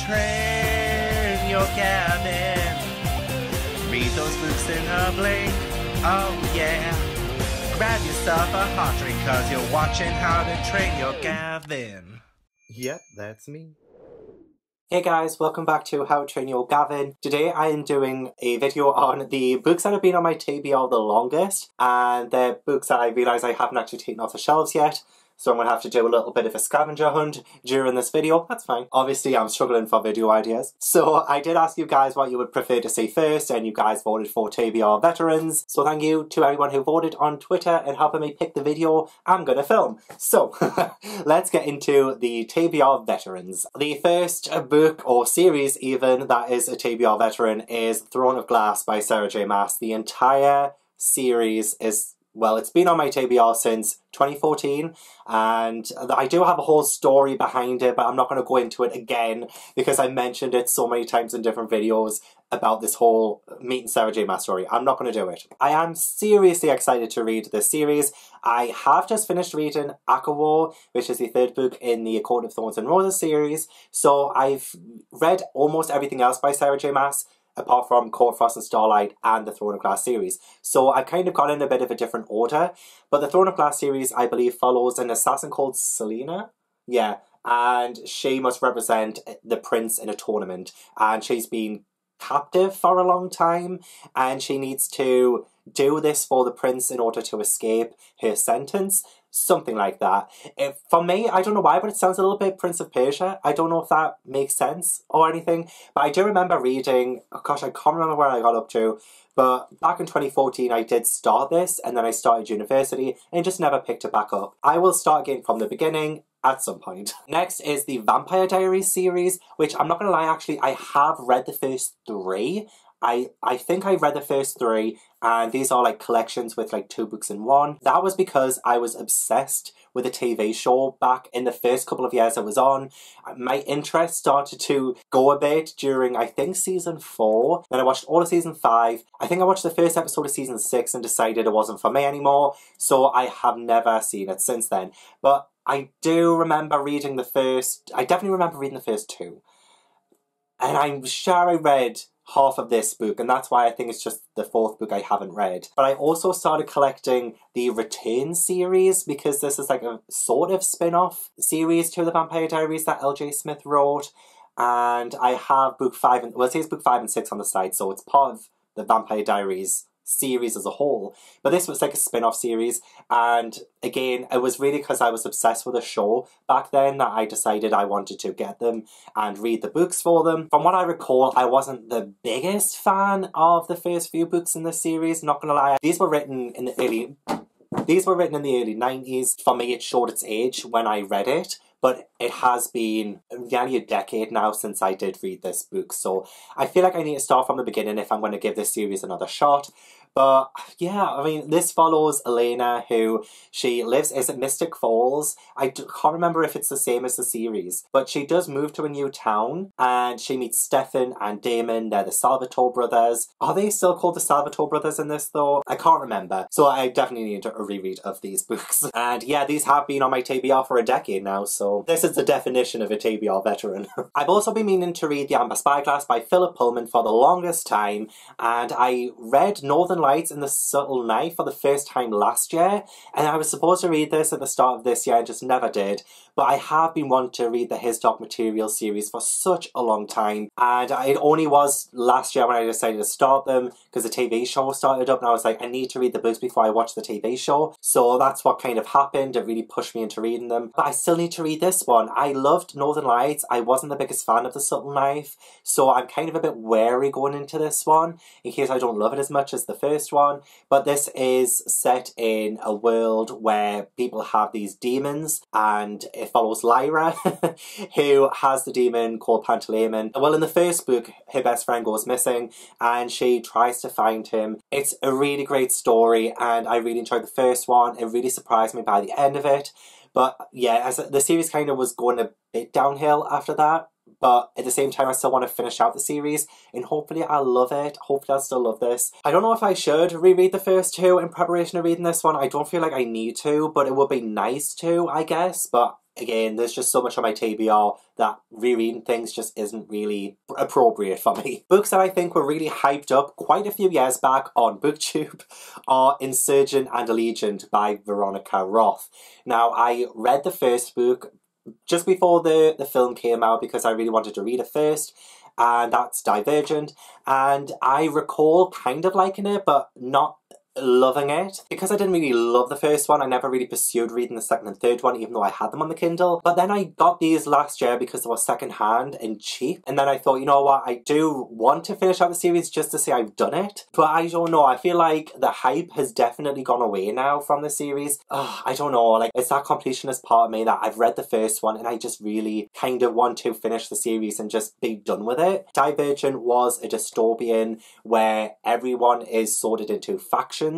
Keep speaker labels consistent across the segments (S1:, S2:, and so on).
S1: train your Gavin. Read those books in a blink, oh yeah. Grab yourself a hot drink cause you're watching How to Train Your Gavin. Yep, that's me.
S2: Hey guys, welcome back to How to Train Your Gavin. Today I am doing a video on the books that have been on my TBR the longest, and the books that I realise I haven't actually taken off the shelves yet. So I'm going to have to do a little bit of a scavenger hunt during this video. That's fine. Obviously, I'm struggling for video ideas. So I did ask you guys what you would prefer to see first, and you guys voted for TBR Veterans. So thank you to everyone who voted on Twitter and helping me pick the video I'm going to film. So let's get into the TBR Veterans. The first book, or series even, that is a TBR Veteran is Throne of Glass by Sarah J Maas. The entire series is... well, it's been on my TBR since 2014, and I do have a whole story behind it, but I'm not going to go into it again because I mentioned it so many times in different videos about this whole meeting Sarah J Maas story. I'm not going to do it. I am seriously excited to read this series. I have just finished reading War, which is the third book in the A Court of Thorns and Roses series, so I've read almost everything else by Sarah J Maas, apart from Court, Frost and Starlight and the Throne of Glass series. So I've kind of gone in a bit of a different order. But the Throne of Glass series, I believe, follows an assassin called Selena. Yeah, and she must represent the prince in a tournament. And she's been captive for a long time, and she needs to do this for the prince in order to escape her sentence. Something like that. For me, I don't know why, but it sounds a little bit Prince of Persia. I don't know if that makes sense or anything, but I do remember reading, oh gosh, I can't remember where I got up to, but back in 2014 I did start this, and then I started university and just never picked it back up. I will start again from the beginning at some point. Next is the Vampire Diaries series, which I'm not going to lie, actually, I have read the first three. I think I read the first three, and these are like collections with like 2 books in one. That was because I was obsessed with a TV show back in the first couple of years it was on. My interest started to go a bit during, I think, season 4. Then I watched all of season 5. I think I watched the first episode of season 6 and decided it wasn't for me anymore. So I have never seen it since then. But I do remember reading the first... I definitely remember reading the first 2. And I'm sure I read half of this book, and that's why I think it's just the 4th book I haven't read. But I also started collecting the Return series, because this is like a sort of spin-off series to the Vampire Diaries that L.J. Smith wrote. And I have book 5 and... well, it says book 5 and 6 on the side, so it's part of the Vampire Diaries series as a whole. But this was like a spin-off series, and again, it was really because I was obsessed with the show back then that I decided I wanted to get them and read the books for them. From what I recall, I wasn't the biggest fan of the first few books in the series, not gonna lie. These were written in the early 90s. For me, it showed its age when I read it, but it has been nearly a decade now since I did read this book, so I feel like I need to start from the beginning if I'm going to give this series another shot. But yeah, I mean, this follows Elena, who she lives, is it Mystic Falls? I can't remember if it's the same as the series, but she does move to a new town, and she meets Stefan and Damon. They're the Salvatore brothers. Are they still called the Salvatore brothers in this though? I can't remember. So I definitely need a reread of these books. And yeah, these have been on my TBR for a decade now, so this is the definition of a TBR veteran. I've also been meaning to read The Amber Spyglass by Philip Pullman for the longest time, and I read Northern Lights and The Subtle Knife for the first time last year, and I was supposed to read this at the start of this year and just never did. But I have been wanting to read the His Dark Materials series for such a long time, and it only was last year when I decided to start them because the TV show started up, and I was like, I need to read the books before I watch the TV show. So that's what kind of happened. It really pushed me into reading them. But I still need to read this one. I loved Northern Lights. I wasn't the biggest fan of The Subtle Knife, so I'm kind of a bit wary going into this one in case I don't love it as much as the first one. But this is set in a world where people have these demons, and it follows Lyra, who has the demon called Pantaleimon. Well, in the first book, her best friend goes missing, and she tries to find him. It's a really great story, and I really enjoyed the first one. It really surprised me by the end of it. But yeah, as the series kind of was going a bit downhill after that. But at the same time, I still want to finish out the series, and hopefully I'll love it. Hopefully I'll still love this. I don't know if I should reread the first 2 in preparation of reading this one. I don't feel like I need to, but it would be nice to, I guess. But again, there's just so much on my TBR that rereading things just isn't really appropriate for me. Books that I think were really hyped up quite a few years back on BookTube are Insurgent and Allegiant by Veronica Roth. Now, I read the first book just before the film came out because I really wanted to read it first, and that's Divergent, and I recall kind of liking it, but not loving it. Because I didn't really love the first one, I never really pursued reading the second and third one, even though I had them on the Kindle. But then I got these last year because they were second hand and cheap, and then I thought, you know what, I do want to finish out the series just to say I've done it. But I don't know, I feel like the hype has definitely gone away now from the series. I don't know, like, it's that completionist part of me that I've read the first one and I just really kind of want to finish the series and just be done with it. Divergent was a dystopian where everyone is sorted into factions,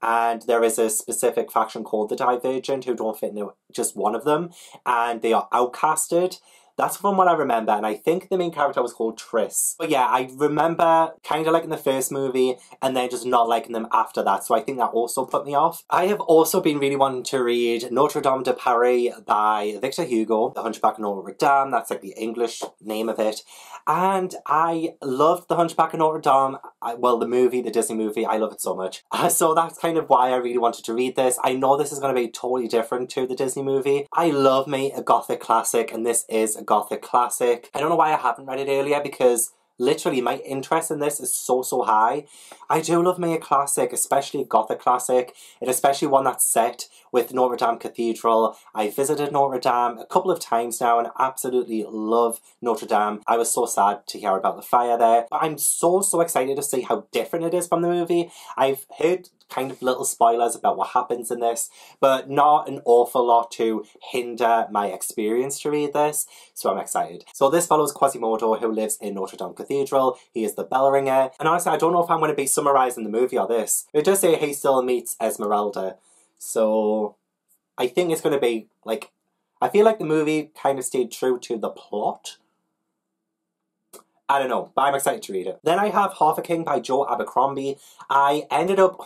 S2: and there is a specific faction called the Divergent who don't fit into just one of them, and they are outcasted. That's from what I remember, and I think the main character was called Pris. But yeah, I remember kind of liking the first movie and then just not liking them after that, so I think that also put me off. I have also been really wanting to read Notre de Paris by Victor Hugo, The Hunchback of Notre Dame, that's like the English name of it. And I loved The Hunchback of Notre Dame, well, the movie, the Disney movie, I love it so much. So that's kind of why I really wanted to read this. I know this is going to be totally different to the Disney movie. I love me a gothic classic, and this is a gothic classic. I don't know why I haven't read it earlier, because literally my interest in this is so high. I do love me a classic, especially a gothic classic, and especially one that's set with Notre Dame Cathedral. I visited Notre Dame a couple of times now and absolutely love Notre Dame. I was so sad to hear about the fire there, but I'm so excited to see how different it is from the movie. I've heard kind of little spoilers about what happens in this, but not an awful lot to hinder my experience to read this, so I'm excited. So this follows Quasimodo, who lives in Notre Dame Cathedral. He is the bell ringer, and honestly I don't know if I'm going to be summarising the movie or this. It does say he still meets Esmeralda, so I think it's going to be, like, I feel like the movie kind of stayed true to the plot. I don't know, but I'm excited to read it. Then I have Half a King by Joe Abercrombie. I ended up,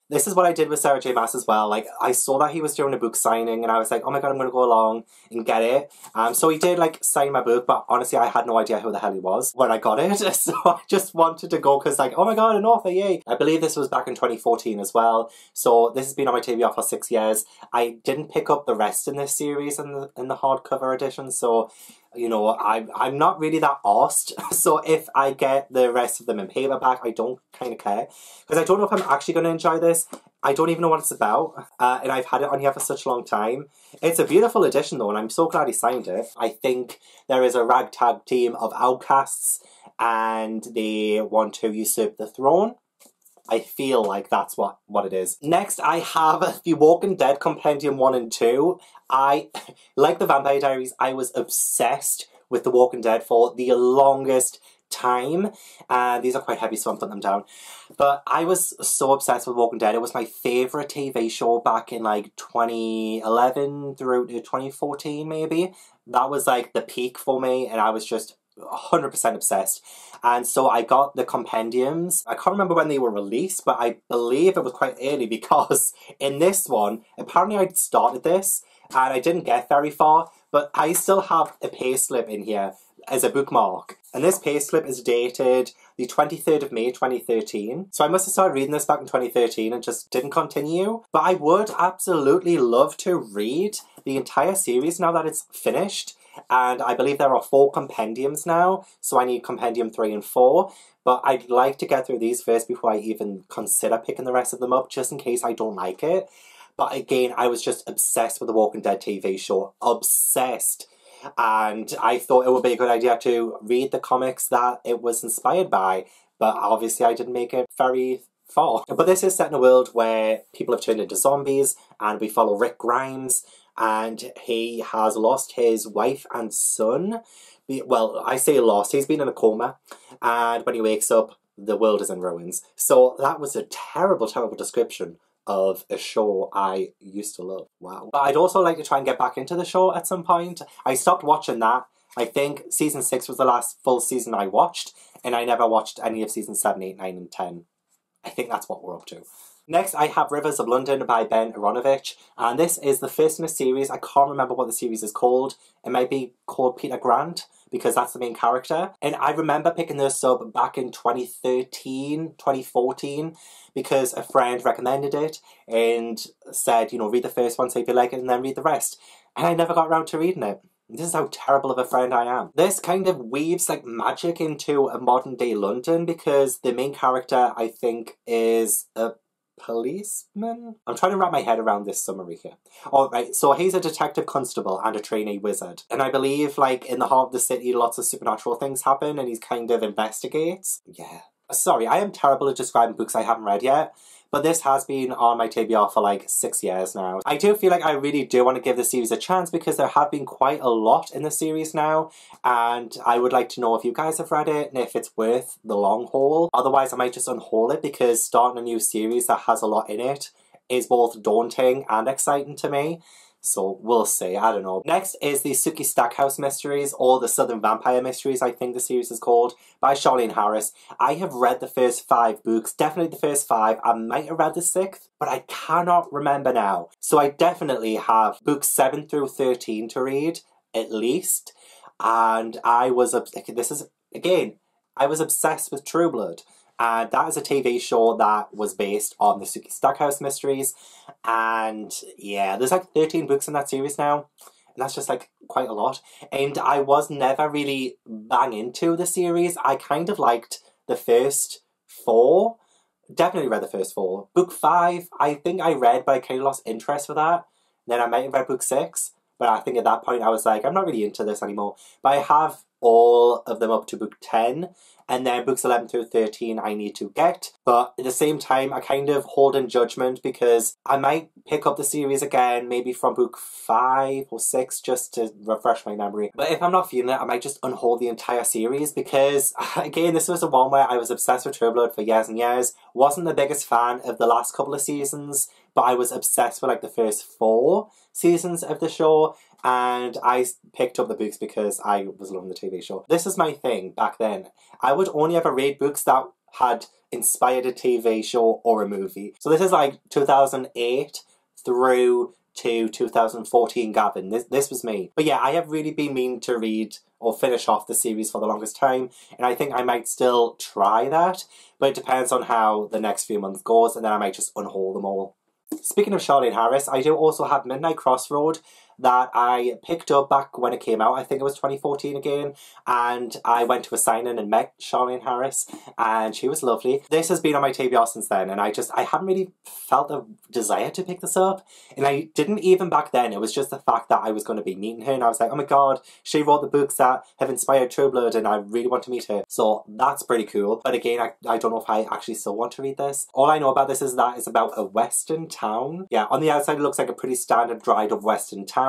S2: this is what I did with Sarah J Maas as well. Like, I saw that he was doing a book signing and I was like, oh my god, I'm going to go along and get it. So he did, like, sign my book, but honestly I had no idea who the hell he was when I got it. So I just wanted to go because, like, oh my god, an author, yay. I believe this was back in 2014 as well. So this has been on my TBR for 6 years. I didn't pick up the rest in this series in the hardcover edition, so you know, I'm not really that arsed, so if I get the rest of them in paperback, I don't kind of care, because I don't know if I'm actually going to enjoy this. I don't even know what it's about, and I've had it on here for such a long time. It's a beautiful edition though, and I'm so glad he signed it. I think there is a ragtag team of outcasts, and they want to usurp the throne. I feel like that's what it is. Next, I have The Walking Dead Compendium 1 and 2. Like the Vampire Diaries, I was obsessed with The Walking Dead for the longest time. These are quite heavy, so I'm putting them down. But I was so obsessed with Walking Dead. It was my favourite TV show back in like 2011 through to 2014 maybe. That was like the peak for me, and I was just 100% obsessed. And so I got the compendiums. I can't remember when they were released, but I believe it was quite early, because in this one, apparently I'd started this and I didn't get very far, but I still have a payslip in here as a bookmark. And this payslip is dated the 23rd of May 2013. So I must have started reading this back in 2013 and just didn't continue. But I would absolutely love to read the entire series now that it's finished. And I believe there are 4 compendiums now, so I need compendium 3 and 4. But I'd like to get through these first before I even consider picking the rest of them up, just in case I don't like it. But again, I was just obsessed with the Walking Dead TV show. Obsessed. And I thought it would be a good idea to read the comics that it was inspired by. But obviously I didn't make it very far. But this is set in a world where people have turned into zombies, and we follow Rick Grimes, and he has lost his wife and son. Well, I say lost, he's been in a coma, and when he wakes up, the world is in ruins. So that was a terrible description of a show I used to love. Wow. But I'd also like to try and get back into the show at some point. I stopped watching that. I think season 6 was the last full season I watched, and I never watched any of season 7, 8, 9 and 10. I think that's what we're up to. Next, I have Rivers of London by Ben Aronovich, and this is the first in a series. I can't remember what the series is called. It might be called Peter Grant, because that's the main character. And I remember picking this up back in 2013, 2014, because a friend recommended it and said, you know, read the first one, see if you like it, and then read the rest. And I never got around to reading it. This is how terrible of a friend I am. This kind of weaves like magic into a modern day London, because the main character, I think, is a policeman? I'm trying to wrap my head around this summary here. Alright, so he's a detective constable and a trainee wizard. And I believe, like, in the heart of the city, lots of supernatural things happen and he's kind of investigates. Yeah. Sorry, I am terrible at describing books I haven't read yet, but this has been on my TBR for like 6 years now. I do feel like I really do want to give the series a chance, because there have been quite a lot in the series now, and I would like to know if you guys have read it and if it's worth the long haul. Otherwise, I might just unhaul it, because starting a new series that has a lot in it is both daunting and exciting to me. So we'll see, I don't know. Next is the Sookie Stackhouse Mysteries, or the Southern Vampire Mysteries, I think the series is called, by Charlene Harris. I have read the first 5 books, definitely the first 5. I might have read the 6th, but I cannot remember now. So I definitely have books 7 through 13 to read, at least. And I was, I was obsessed with True Blood. And that is a TV show that was based on the Sookie Stackhouse Mysteries. And yeah, there's like 13 books in that series now. And that's just like quite a lot. And I was never really bang into the series. I kind of liked the first 4. Definitely read the first 4. Book 5, I think I read, but I kind of lost interest for that. Then I might have read book 6. But I think at that point I was like, I'm not really into this anymore. But I have all of them up to book 10. And then books 11 through 13 I need to get. But at the same time, I kind of hold in judgment, because I might pick up the series again, maybe from book 5 or 6, just to refresh my memory. But if I'm not feeling it, I might just unhold the entire series, because, again, this was the one where I was obsessed with True Blood for years and years. Wasn't the biggest fan of the last couple of seasons, but I was obsessed with like the first 4 seasons of the show. And I picked up the books because I was loving the TV show. This is my thing back then. I would only ever read books that had inspired a TV show or a movie. So this is like 2008 through to 2014 Gavin. This was me. But yeah, I have really been meaning to read or finish off the series for the longest time. And I think I might still try that. But it depends on how the next few months goes. And then I might just unhaul them all. Speaking of Charlene Harris, I do also have Midnight Crossroad that I picked up back when it came out. I think it was 2014 again, and I went to a sign-in and met Charlene Harris, and she was lovely. This has been on my TBR since then, and I haven't really felt a desire to pick this up, and I didn't even back then. It was just the fact that I was going to be meeting her, and I was like, oh my god, she wrote the books that have inspired True Blood, and I really want to meet her. So that's pretty cool. But again, I don't know if I actually still want to read this. All I know about this is that it's about a western town. Yeah, on the outside it looks like a pretty standard dried up western town.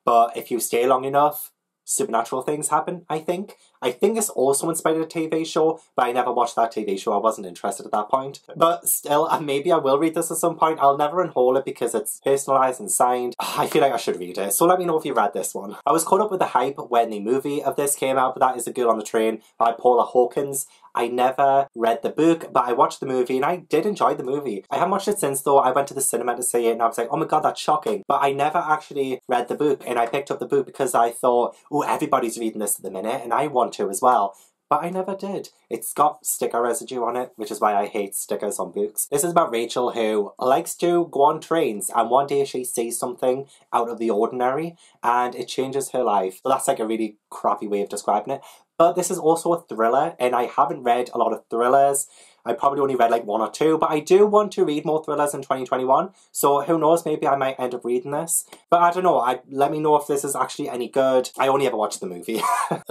S2: But if you stay long enough, supernatural things happen, I think. I think it's also inspired a TV show, but I never watched that TV show. I wasn't interested at that point. But still, maybe I will read this at some point. I'll never unhaul it because it's personalised and signed. I feel like I should read it. So let me know if you read this one. I was caught up with the hype when the movie of this came out, but that is The Girl on the Train by Paula Hawkins. I never read the book, but I watched the movie and I did enjoy the movie. I haven't watched it since though. I went to the cinema to see it and I was like, oh my god, that's shocking. But I never actually read the book, and I picked up the book because I thought, oh, everybody's reading this at the minute and I want to as well. But I never did. It's got sticker residue on it, which is why I hate stickers on books. This is about Rachel, who likes to go on trains, and one day she sees something out of the ordinary and it changes her life. So that's like a really crappy way of describing it. But this is also a thriller, and I haven't read a lot of thrillers. I probably only read like 1 or 2, but I do want to read more thrillers in 2021. So who knows, maybe I might end up reading this. But I don't know, let me know if this is actually any good. I only ever watched the movie.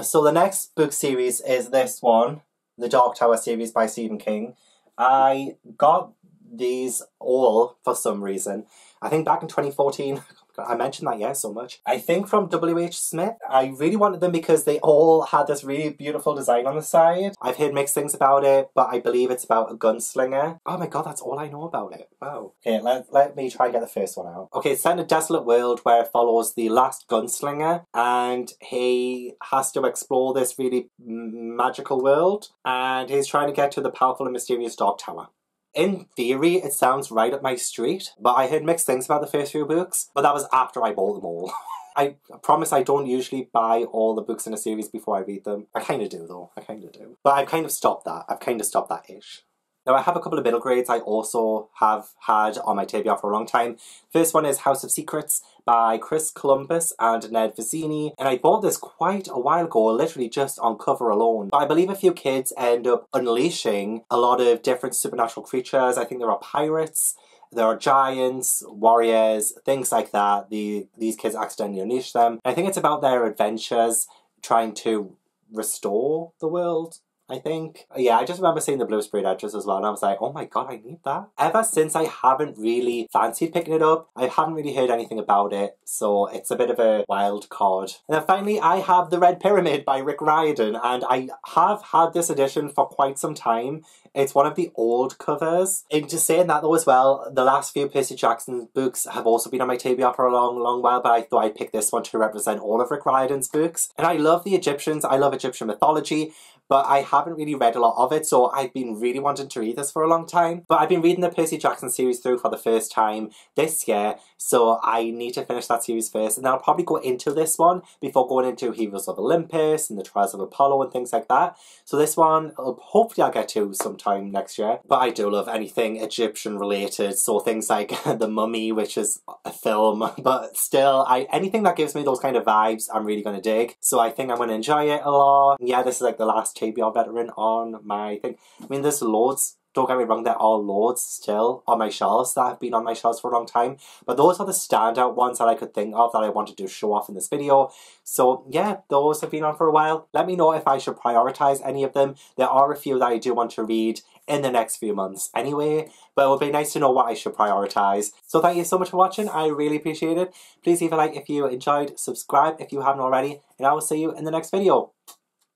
S2: So the next book series is this one, the Dark Tower series by Stephen King. I got these all for some reason. I think back in 2014. I mentioned that, yeah, so much. I think from W.H. Smith. I really wanted them because they all had this really beautiful design on the side. I've heard mixed things about it, but I believe it's about a gunslinger. Oh my god, that's all I know about it. Wow. Okay, let me try and get the first one out. Okay, it's set in a desolate world where it follows the last gunslinger, and he has to explore this really magical world, and he's trying to get to the powerful and mysterious Dark Tower. In theory, it sounds right up my street, but I heard mixed things about the first few books, but that was after I bought them all. I promise I don't usually buy all the books in a series before I read them. I kind of do though, I kind of do. But I've kind of stopped that. I've kind of stopped that-ish. Now I have a couple of middle grades I also have had on my TBR for a long time. First one is House of Secrets by Chris Columbus and Ned Vizzini. And I bought this quite a while ago, literally just on cover alone. But I believe a few kids end up unleashing a lot of different supernatural creatures. I think there are pirates, there are giants, warriors, things like that. These kids accidentally unleash them. And I think it's about their adventures trying to restore the world, I think. Yeah, I just remember seeing the blue sprayed edges as well, and I was like, oh my god, I need that. Ever since, I haven't really fancied picking it up. I haven't really heard anything about it, so it's a bit of a wild card. And then finally, I have The Red Pyramid by Rick Riordan, and I have had this edition for quite some time. It's one of the old covers. And just saying that though as well, the last few Percy Jackson books have also been on my TBR for a long, long while, but I thought I'd pick this one to represent all of Rick Riordan's books. And I love the Egyptians, I love Egyptian mythology, but I haven't really read a lot of it, so I've been really wanting to read this for a long time. But I've been reading the Percy Jackson series through for the first time this year, so I need to finish that series first, and then I'll probably go into this one before going into Heroes of Olympus and the Trials of Apollo and things like that. So this one, hopefully I'll get to sometime next year. But I do love anything Egyptian related, so things like The Mummy, which is a film, but still, anything that gives me those kind of vibes, I'm really going to dig. So I think I'm going to enjoy it a lot. Yeah, this is like the last TBR veteran on my thing. I mean, there's loads, don't get me wrong, there are loads still on my shelves that have been on my shelves for a long time, but those are the standout ones that I could think of that I wanted to show off in this video. So yeah, those have been on for a while. Let me know if I should prioritize any of them. There are a few that I do want to read in the next few months anyway, but it would be nice to know what I should prioritize. So thank you so much for watching, I really appreciate it. Please leave a like if you enjoyed, subscribe if you haven't already, and I will see you in the next video.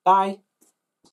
S2: Bye!